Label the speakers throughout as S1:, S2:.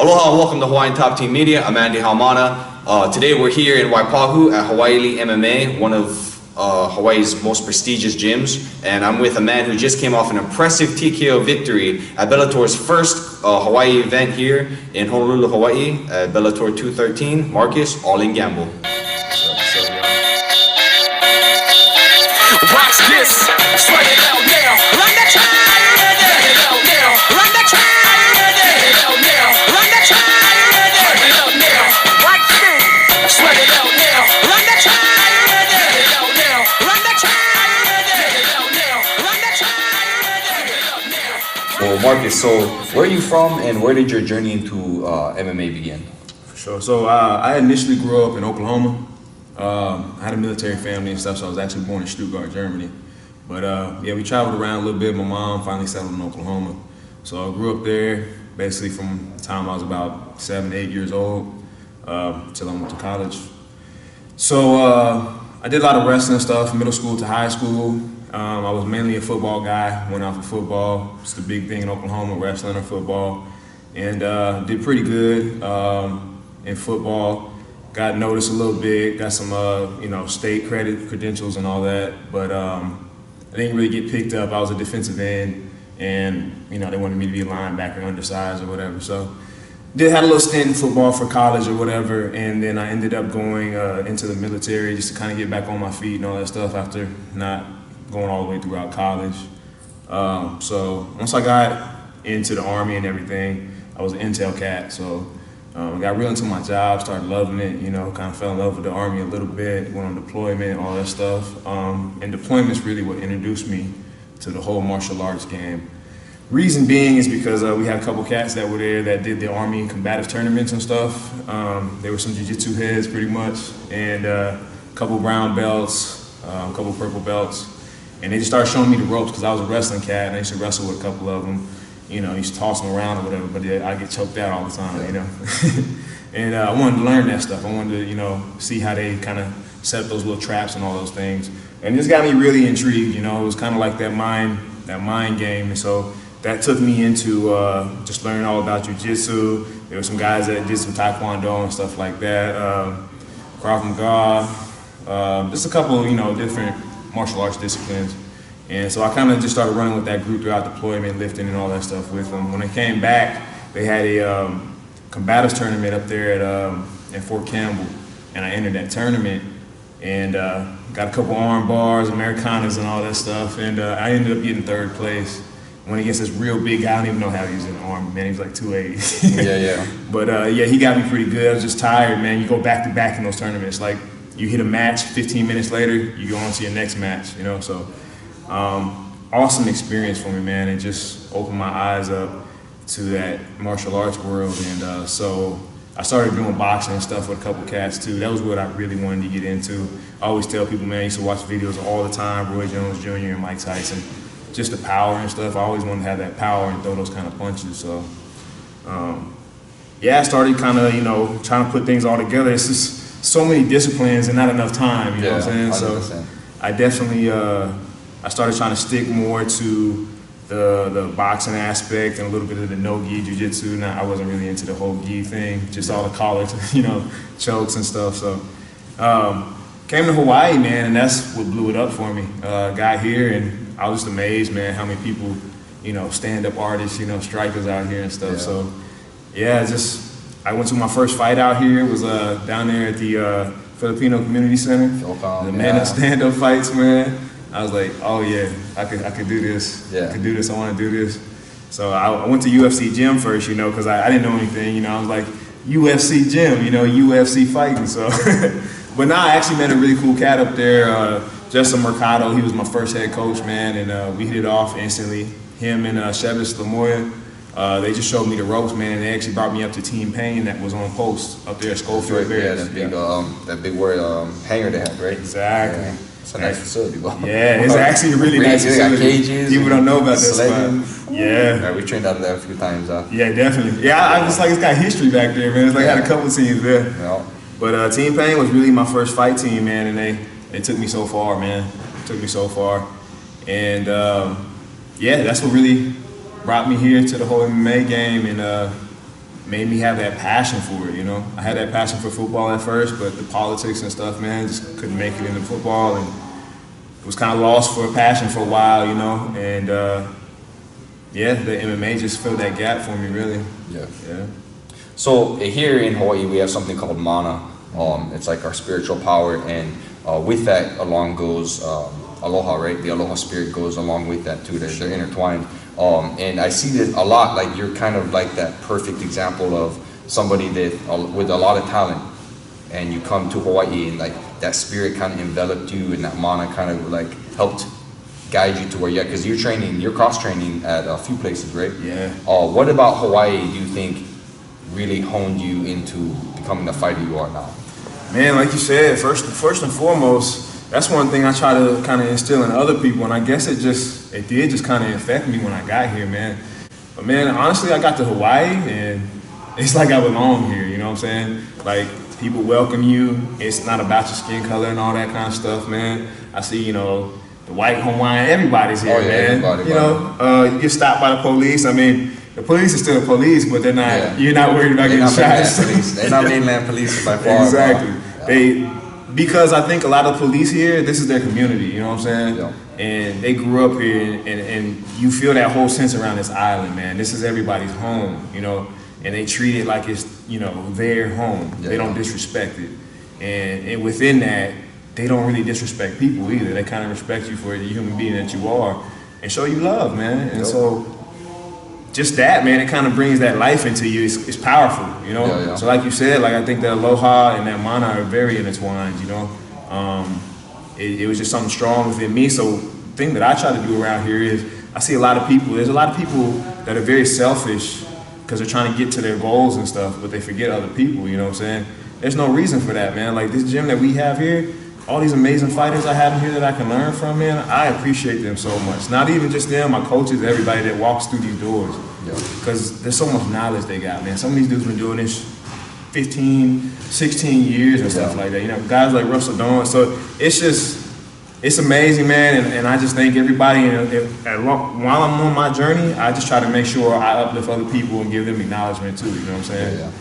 S1: Aloha and welcome to Hawaiian Top Team Media. I'm Andy Haumana. Today we're here in Waipahu at Hawaii MMA, one of Hawaii's most prestigious gyms. And I'm with a man who just came off an impressive TKO victory at Bellator's first Hawaii event here in Honolulu, Hawaii, at Bellator 213. Marcus, All In Gamble.
S2: Watch this, sweat it out now. Run that track, run it out now. Run that track.
S1: Well, Marcus, so where are you from and where did your journey into MMA begin?
S3: For sure. So I initially grew up in Oklahoma. I had a military family and stuff, so I was actually born in Stuttgart, Germany. But yeah, we traveled around a little bit. My mom finally settled in Oklahoma. So I grew up there basically from the time I was about 7, 8 years old till I went to college. So I did a lot of wrestling stuff from middle school to high school. I was mainly a football guy, went out for football. It's the big thing in Oklahoma, wrestling or football. And did pretty good in football. Got noticed a little bit, got some state credentials and all that. But I didn't really get picked up. I was a defensive end and they wanted me to be a linebacker, undersized or whatever. So had a little stint in football for college or whatever, and then I ended up going into the military just to kind of get back on my feet and all that stuff after not going all the way throughout college. So once I got into the Army and everything, I was an intel cat, so I got real into my job, started loving it, kind of fell in love with the Army a little bit, went on deployment, all that stuff. And deployment's really what introduced me to the whole martial arts game. Reason being is because we had a couple cats that were there that did the Army combative tournaments and stuff. They were some jiu-jitsu heads pretty much, and a couple brown belts, a couple purple belts. And they just started showing me the ropes because I was a wrestling cat and I used to wrestle with a couple of them. I used to toss them around or whatever, but I get choked out all the time, And I wanted to learn that stuff. I wanted to, see how they kind of set up those little traps and all those things. And this got me really intrigued, it was kind of like that mind game. And so that took me into just learning all about jiu-jitsu. There were some guys that did some taekwondo and stuff like that, Krav Maga, just a couple, different martial arts disciplines. And so I kind of just started running with that group throughout deployment, lifting and all that stuff with them. When I came back, they had a combatives tournament up there at Fort Campbell, and I entered that tournament and got a couple arm bars, Americanas and all that stuff, and I ended up getting 3rd place. Went against this real big guy. I don't even know how he was in the Army, man. He was like 280. Yeah. But yeah, he got me pretty good. I was just tired, man. You go back to back in those tournaments. Like, you hit a match, 15 minutes later, you go on to your next match, So awesome experience for me, man. It just opened my eyes up to that martial arts world. And so I started doing boxing and stuff with a couple cats too. That was what I really wanted to get into. I always tell people, man, I used to watch videos all the time, Roy Jones Jr. and Mike Tyson. Just the power and stuff. I always wanted to have that power and throw those kind of punches. So yeah, I started kind of, trying to put things all together. It's just so many disciplines and not enough time, you know what I'm saying? 100%. So I definitely, I started trying to stick more to the boxing aspect and a little bit of the no-gi jiu-jitsu. Now, I wasn't really into the whole gi thing, just all the collars, chokes and stuff. So came to Hawaii, man, and that's what blew it up for me. Got here and I was just amazed, man, how many people, stand-up artists, strikers out here and stuff. Yeah. So yeah, I went to my first fight out here. It was down there at the Filipino Community Center. The man of stand-up fights, man. I was like, oh yeah, I could do this. Yeah. I could do this. I want to do this. So I went to UFC gym first, because I didn't know anything. I was like, UFC gym, UFC fighting. So, but now I actually met a really cool cat up there, Justin Mercado. He was my first head coach, man, and we hit it off instantly. Him and Shevis Lamoya. They just showed me the ropes, man, and they actually brought me up to Team Pain that was on post up there at Schofield.
S1: Yeah, that big hangar they have, right?
S3: Exactly.
S1: Yeah. It's a nice facility, bro.
S3: Yeah, it's actually a really nice facility.
S1: Cages.
S3: People don't know about this spot. Yeah.
S1: We trained out of there a few times.
S3: Yeah, definitely. Yeah, I just like it's got history back there, man. It's like I had a couple teams there. Yeah. But Team Pain was really my first fight team, man, and they took me so far, man. Took me so far. And yeah, that's what really brought me here to the whole MMA game, and made me have that passion for it, you know. I had that passion for football at first, but the politics and stuff, man, just couldn't make it into football, and was kind of lost for a passion for a while, you know. And yeah, the MMA just filled that gap for me, really. Yeah.
S1: So here in Hawaii, we have something called mana. It's like our spiritual power, and with that along goes Aloha, right? The Aloha spirit goes along with that too. They're intertwined. And I see this a lot, like you're kind of like that perfect example of somebody that with a lot of talent, and you come to Hawaii and like that spirit kind of enveloped you, and that mana kind of like helped guide you to where you're at, because you're cross training at a few places, right?
S3: Yeah.
S1: What about Hawaii do you think really honed you into becoming the fighter you are now?
S3: Man, like you said, first and foremost, that's one thing I try to kind of instill in other people, and I guess it did just kind of affect me when I got here, man. But man, honestly, I got to Hawaii, and it's like I belong here, you know what I'm saying? Like, people welcome you. It's not about your skin color and all that kind of stuff, man. I see, you know, the white Hawaiian, everybody's here, man.
S1: Everybody,
S3: you know, you get stopped by the police. I mean, the police is still the police, but they're not. Yeah. You're not worried about getting shot.
S1: They're not mainland police by far.
S3: Exactly. Because I think a lot of police here, this is their community. You know what I'm saying?
S1: Yeah.
S3: And they grew up here, and you feel that whole sense around this island, man. This is everybody's home, you know. And they treat it like it's, you know, their home. Yeah. They don't disrespect it, and within that, they don't really disrespect people either. They kind of respect you for the human being that you are, and show you love, man. And so, just that, man, it kind of brings that life into you. It's powerful, you know. Yeah. So, like you said, like I think that aloha and that mana are very intertwined, you know. It was just something strong within me. So, the thing that I try to do around here is I see a lot of people. There's a lot of people that are very selfish because they're trying to get to their goals and stuff, but they forget other people, you know what I'm saying? There's no reason for that, man. Like this gym that we have here, all these amazing fighters I have in here that I can learn from, man, I appreciate them so much. Not even just them, my coaches, everybody that walks through these doors. Because there's so much knowledge they got, man. Some of these dudes been doing this 15, 16 years and stuff like that. You know, guys like Russell Dawn. So it's amazing, man. And I just think everybody, while I'm on my journey, I just try to make sure I uplift other people and give them acknowledgement too, you know what I'm saying?
S1: Yeah.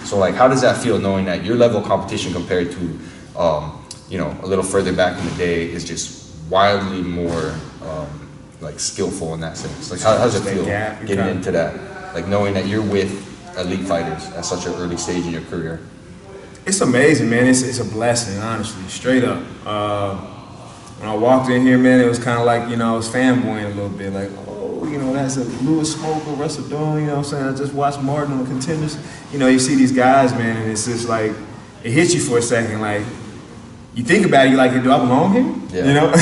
S3: So
S1: like, how does that feel knowing that your level of competition compared to, you know, a little further back in the day is just wildly more like skillful in that sense? Like, how does it feel getting into that? Like knowing that you're with elite fighters at such an early stage in your career?
S3: It's amazing, man. It's a blessing, honestly, straight up. When I walked in here, man, it was kind of like, you know, I was fanboying a little bit, like, oh, you know, that's a Lewis Smoker, Russell Dawn, you know what I'm saying? I just watched Martin on the Contenders. You know, you see these guys, man, and it's just like, it hits you for a second, like, you think about it, you're like, do I belong here?
S1: Yeah.
S3: You know?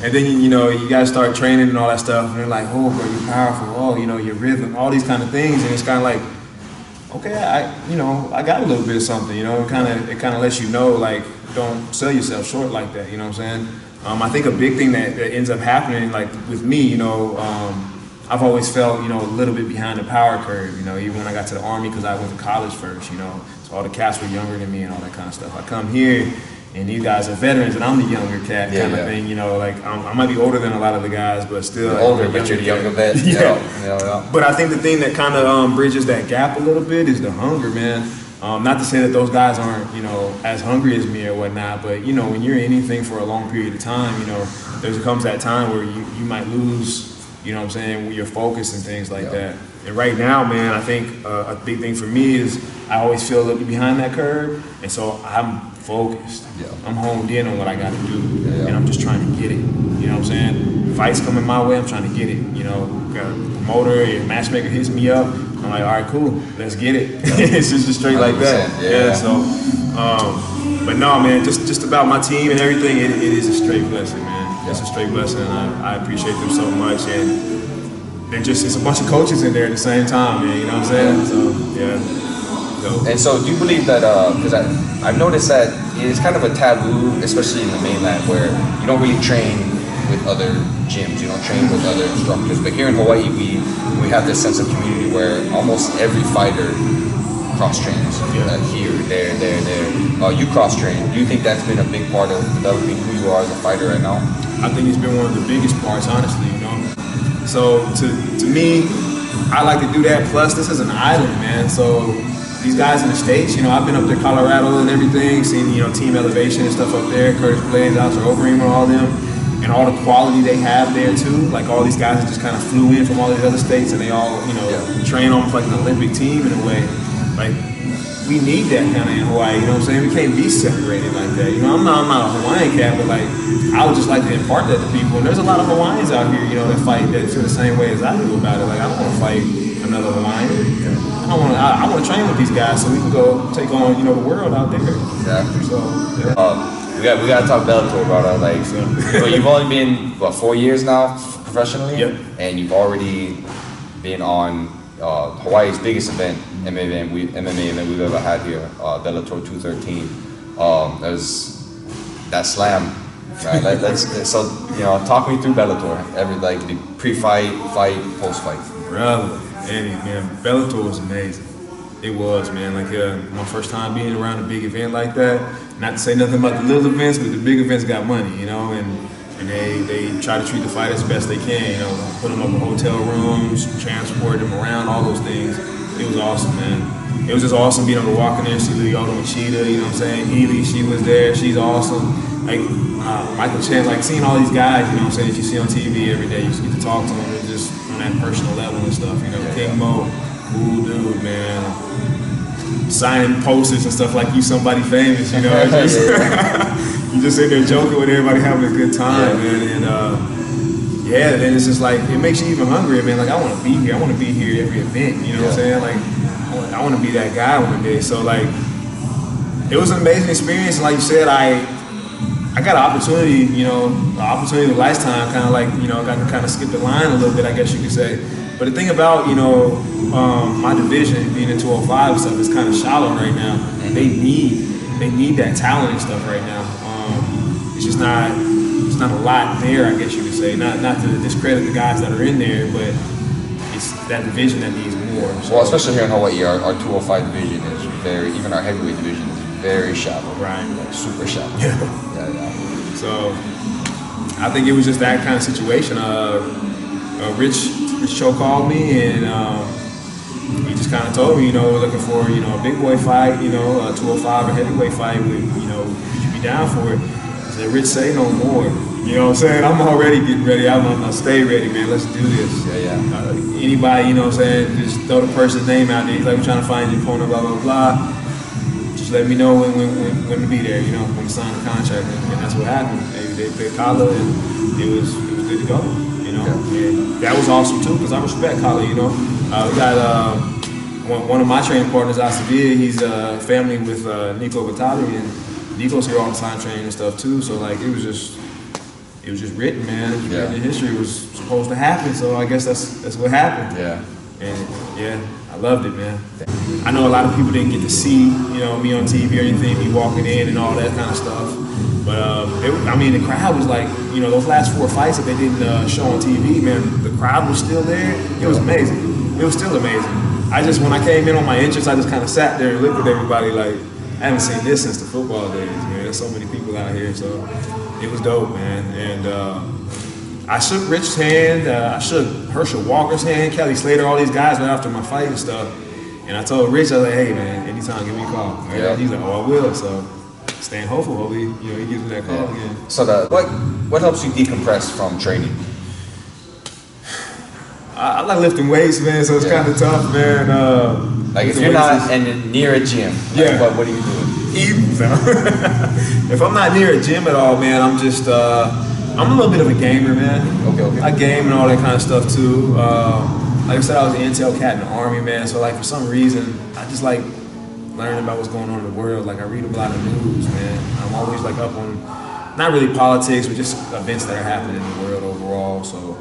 S3: And then, you know, you gotta start training and all that stuff, and they're like, oh, bro, you're powerful, oh, you know, your rhythm, all these kind of things, and it's kind of like, okay, I got a little bit of something, you know, it kind of lets you know, like, don't sell yourself short like that, you know what I'm saying? I think a big thing that ends up happening, like with me, you know, I've always felt, you know, a little bit behind the power curve, you know, even when I got to the Army, because I went to college first, you know, so all the cats were younger than me and all that kind of stuff. I come here, and these guys are veterans, and I'm the younger cat kind of thing, you know, like I might be older than a lot of the guys, but still.
S1: You're older, but you're the younger vet.
S3: Yeah. But I think the thing that kind of bridges that gap a little bit is the hunger, man. Not to say that those guys aren't, you know, as hungry as me or whatnot, but, you know, when you're in anything for a long period of time, you know, there comes that time where you might lose, you know what I'm saying, your focus and things like that. And right now, man, I think a big thing for me is I always feel a little bit behind that curve, and so I'm focused. I'm honed in on what I got to do, and I'm just trying to get it. You know what I'm saying? Fights coming my way, I'm trying to get it. You know, got a promoter, a matchmaker hits me up. I'm like, all right, cool, let's get it. It's just straight like that. Yeah. So, but no, man, just about my team and everything, it is a straight blessing, man. It's a straight blessing, and I appreciate them so much. And it's a bunch of coaches in there at the same time, man. You know what I'm saying? So, yeah.
S1: And so, do you believe that, because I've noticed that it's kind of a taboo, especially in the mainland, where you don't really train with other gyms, you don't train with other instructors. But here in Hawaii, we have this sense of community where almost every fighter cross-trains. Here, there. You cross-train. Do you think that's been a big part of developing who you are as a fighter right now?
S3: I think it's been one of the biggest parts, honestly, you know. So, to me, I like to do that. Plus, this is an island, man. So these guys in the States, you know, I've been up to Colorado and everything, seen, you know, Team Elevation and stuff up there, Curtis Blades, Alistair Overeem, all them, and all the quality they have there too. Like all these guys just kind of flew in from all these other states, and they all, you know, train almost like an Olympic team in a way. Like we need that kind of in Hawaii. You know what I'm saying? We can't be separated like that. You know, I'm not a Hawaiian cat, but like I would just like to impart that to people. And there's a lot of Hawaiians out here, you know, that fight that feel the same way as I do about it. Like I don't want to fight another Hawaiian. I want to train with these guys so we can go take on, you know, the world out there.
S1: Exactly.
S3: So
S1: we got to talk Bellator, brother. Like, so you've only been 4 years now professionally, and you've already been on Hawaii's biggest event, MMA event we've ever had here, Bellator 213. That slam. Right? So you know, talk me through Bellator. The pre-fight, fight, post-fight.
S3: Brother, Eddie, man, Bellator was amazing. It was, man. Like my first time being around a big event like that. Not to say nothing about the little events, but the big events got money, you know, and they try to treat the fighters best they can. You know, put them up in hotel rooms, transport them around, all those things. It was awesome, man. It was just awesome being able to walk in there and see Lyoto Machida, you know what I'm saying? Healy, she was there, she's awesome. Like Michael Chen, like seeing all these guys, you know what I'm saying, that you see on TV every day, you just get to talk to them and just on that personal level and stuff, you know. King Mo, cool dude, man. Signing posters and stuff like you somebody famous, you know. Just, you just sit there joking with everybody, having a good time, man. And then it's just like, it makes you even hungrier, man. Like I want to be here. I want to be here every event, you know what I'm saying? Like I want to be that guy one day. So like, it was an amazing experience. And like you said, I got an opportunity, you know, an opportunity of a lifetime, kind of like, you know, I got to kind of skip the line a little bit, I guess you could say. But the thing about, you know, my division being in 205 and stuff is kind of shallow right now. They need that talent and stuff right now. It's just not a lot there, I guess you could say. Not to discredit the guys that are in there, but it's that division that needs more. So,
S1: well, especially here in Hawaii, our 205 division is even our heavyweight division is very shallow.
S3: Right.
S1: Like super shallow.
S3: Yeah. So I think it was just that kind of situation. Rich Cho called me and he just kind of told me, you know, we're looking for, you know, a big boy fight, you know, a 205 or heavyweight fight, you know, would you be down for it? I said, Rich, say no more. You know what I'm saying? I'm already getting ready. I'm gonna stay ready, man. Let's do this. Anybody, you know what I'm saying, just throw the person's name out there. He's like, we're trying to find your opponent, blah, blah, blah. Just let me know when to be there, you know, when to sign the contract. And that's what happened. They played Kala and it was good to go. You know, and that was awesome too, because I respect Kala, you know. We got one of my training partners, Asavia, he's family with Nico Vitali, and Nico's here all the time training and stuff too. So like, it was just written, man. Written in history. It was supposed to happen, so I guess that's what happened. And I loved it, man. I know a lot of people didn't get to see, you know, me on TV or anything, me walking in and all that kind of stuff. But I mean, the crowd was like, you know, those last 4 fights that they didn't show on TV, man, the crowd was still there. It was amazing. It was still amazing. When I came in on my entrance, I just kind of sat there and looked at everybody like, I haven't seen this since the football days, man. There's so many people out here, so it was dope, man. And I shook Rich's hand, I shook Herschel Walker's hand, Kelly Slater, all these guys right after my fight and stuff. And I told Rich, I was like, hey, man, anytime, give me a call. Right? He's like, oh, I will. So staying hopeful, hopefully, you know, he gives me that call again. So
S1: what helps you decompress from training?
S3: I like lifting weights, man, so it's kind of tough, man.
S1: Like if you're not near a gym, what do you do?
S3: Eating. So. If I'm not near a gym at all, man, I'm just, I'm a little bit of a gamer, man.
S1: Okay.
S3: I game and all that kind of stuff too. Like I said, I was an intel cat in the Army, man, so like for some reason, I just like learning about what's going on in the world. Like I read a lot of news, man. I'm always like up on, not really politics, but just events that are happening in the world overall. So,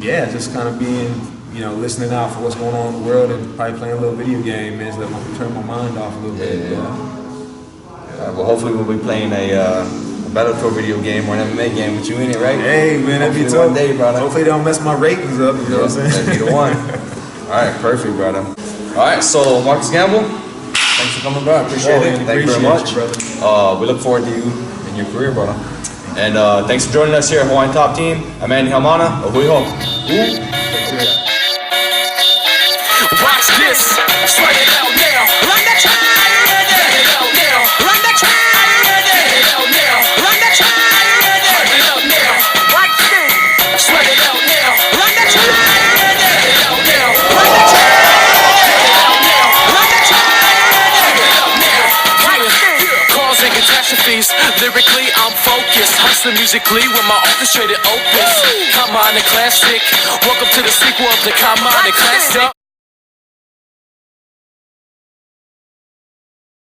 S3: just kind of being, you know, listening out for what's going on in the world and probably playing a little video game, man, to turn my mind off a little bit.
S1: Well, hopefully we'll be playing a Bellator video game or an MMA game with you in it, right?
S3: Hey, man, that'd be tough.
S1: One day, brother.
S3: Hopefully they don't mess my ratings up, you know what I'm saying?
S1: That'd be the one. All right, perfect, brother. All right, so Marcus Gamble, thanks for coming by. Appreciate it. Thank you very much.
S3: Brother.
S1: We look forward to you in your career, brother. And thanks for joining us here at Hawaiian Top Team. I'm Andy Halmana. Ahui ho.
S2: this. Sweat it out now. Run that track. Let it out now. Run that track. Let it out now. Run that track. Let it out now. Watch this. Sweat it out now. Run that track. Let it out now. Run that track. Let it out now. Run that track. Let it out now. Causing catastrophes. Lyrically, I'm focused. Hustling musically with my orchestrated opus. Come on, a classic. Welcome to the sequel of the Come on, a classic.